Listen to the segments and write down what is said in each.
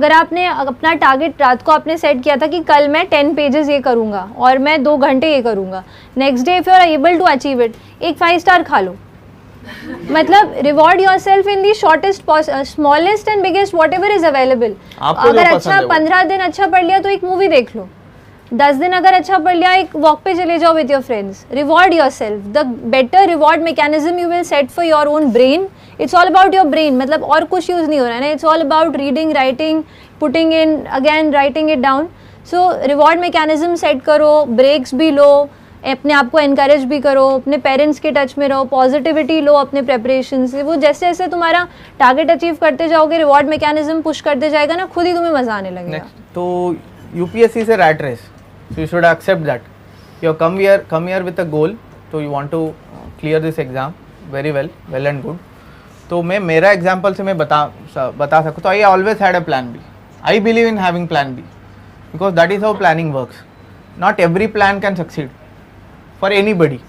अगर आपने अपना टारगेट रात को आपने सेट किया था कि कल मैं 10 पेजेस ये करूँगा और मैं 2 घंटे ये करूँगा, next day if you are able to achieve it, एक 5 स्टार खा लो। मतलब reward yourself in the shortest smallest and biggest whatever is available. अगर अच्छा 15 दिन अच्छा पढ़ लिया तो एक मूवी देख लो, 10 दिन अगर अच्छा पढ़ लिया एक वॉक पे चले जाओ with your friends. Reward yourself, the better reward mechanism you will set for your own brain. It's all about your brain, मतलब और कुछ यूज़ नहीं हो रहा है ना, it's all about reading, writing, putting in again, writing it down. So reward mechanism set करो, breaks भी लो, अपने आप को एनकरेज भी करो, अपने पेरेंट्स के टच में रहो, पॉजिटिविटी लो अपने प्रेपरेशन से। वो जैसे जैसे तुम्हारा टारगेट अचीव करते जाओगे, रिवॉर्ड मैकेनिज्म पुश करते जाएगा ना, खुद ही तुम्हें मजा आने लगेगा। तो UPSC is a rat race, so you should accept that you have come here with a goal, so you want to clear this exam very well and good. तो मैं मेरा एग्जाम्पल से मैं बता सकूँ तो I always had a plan B. I believe in having plan B because that is how planning works. Not every plan can succeed for anybody.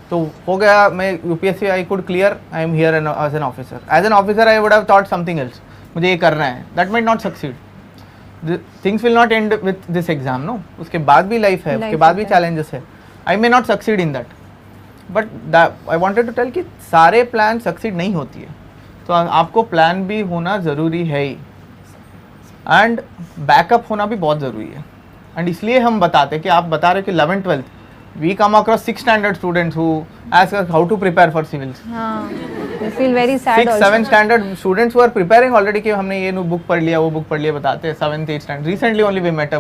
तो हो गया, मैं UPSC I could clear, I am here as an officer. As an officer I would have thought something else, मुझे ये करना है, that might not succeed. Things will not end with this exam, no. उसके बाद भी life है, उसके बाद भी चैलेंजेस है. I may not succeed in that, but I wanted to tell कि सारे प्लान सक्सीड नहीं होती है. तो आपको प्लान भी होना ज़रूरी है ही, एंड बैकअप होना भी बहुत ज़रूरी है. एंड इसलिए हम बताते हैं कि आप बता रहे कि 11th 12th we come across 6th standard students who ask us how to prepare for civils. I feel very sad. 6th 7th standard students who are preparing already कि हमने ये बुक पढ़ लिया, वो बुक पढ़ लिया, बताते हैं. 7th 8th standard recently only we met a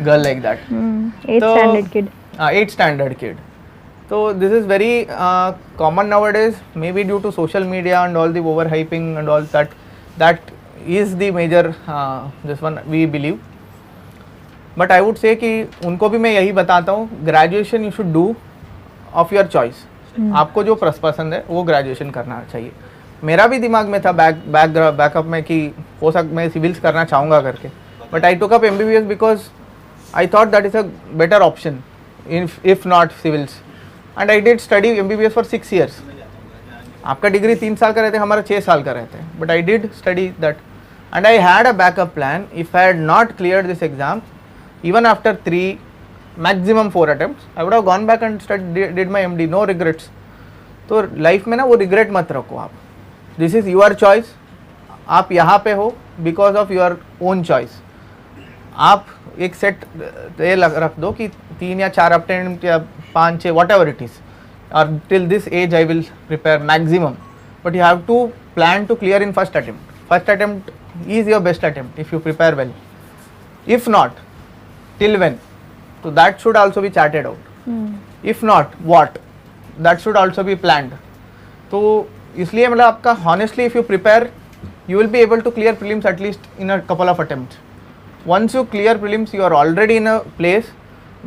girl like that. 8th standard kid. 8th standard kid. So this is very common nowadays, maybe due to social media and all the overhyping and all that. That is the major this one we believe. But I would say कि उनको भी मैं यही बताता हूँ, graduation you should do of your choice. आपको जो पसंद है वो ग्रेजुएशन करना चाहिए. मेरा भी दिमाग में था बैकअप में कि हो सकता मैं सिविल्स करना चाहूँगा करके, but I took up MBBS because I thought that is a better option if not civils. And I did study MBBS for 6 years. आपका डिग्री 3 साल का रहते हैं, हमारा 6 साल का रहते हैं, but I did study that and I had a backup plan. If I had not cleared this exam, even after 3 maximum 4 attempts, I would have gone back and did my MD. No regrets. तो life में ना वो regret मत रखो आप. This is your choice. आप यहाँ पे हो because of your own choice. आप एक सेट ये रख दो कि 3 या 4 अटेम्प्ट या 5 6 वॉट एवर इट इज़, और till this age I will prepare maximum. But you have to plan to clear in first attempt. First attempt is your best attempt if you prepare well. If not, till when? So that should also be charted out. If not, what? That should also be planned. तो इसलिए मतलब आपका honestly if you prepare, you will be able to clear prelims at least in a couple of attempts. Once you clear prelims, you are already in a place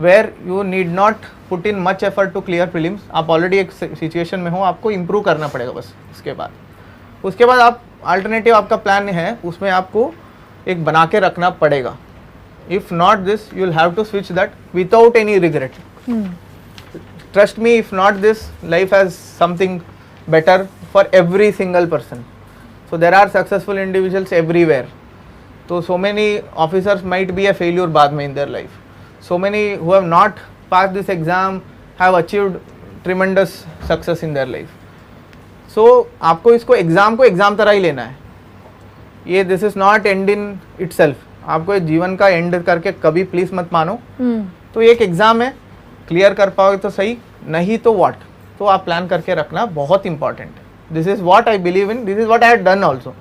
where you need not put in much effort to clear prelims. आप already एक situation में हो, आपको improve करना पड़ेगा बस. उसके बाद आप alternative आपका plan है, उसमें आपको एक बना के रखना पड़ेगा. If not this, you will have to switch that without any regret. Trust me, if not this, life has something better for every single person. So there are successful individuals everywhere. So many officers might be a failure बाद में in their life. So many who have not passed this exam have achieved tremendous success in their life. So आपको इसको exam तरह ही लेना है. ये this is not end in itself. आपको जीवन का एंड करके कभी प्लीज मत मानो. तो एक एग्जाम है, क्लियर कर पाओगे तो सही, नहीं तो व्हाट. तो आप प्लान करके रखना बहुत इंपॉर्टेंट है. This is what I believe in, this is what I had done also.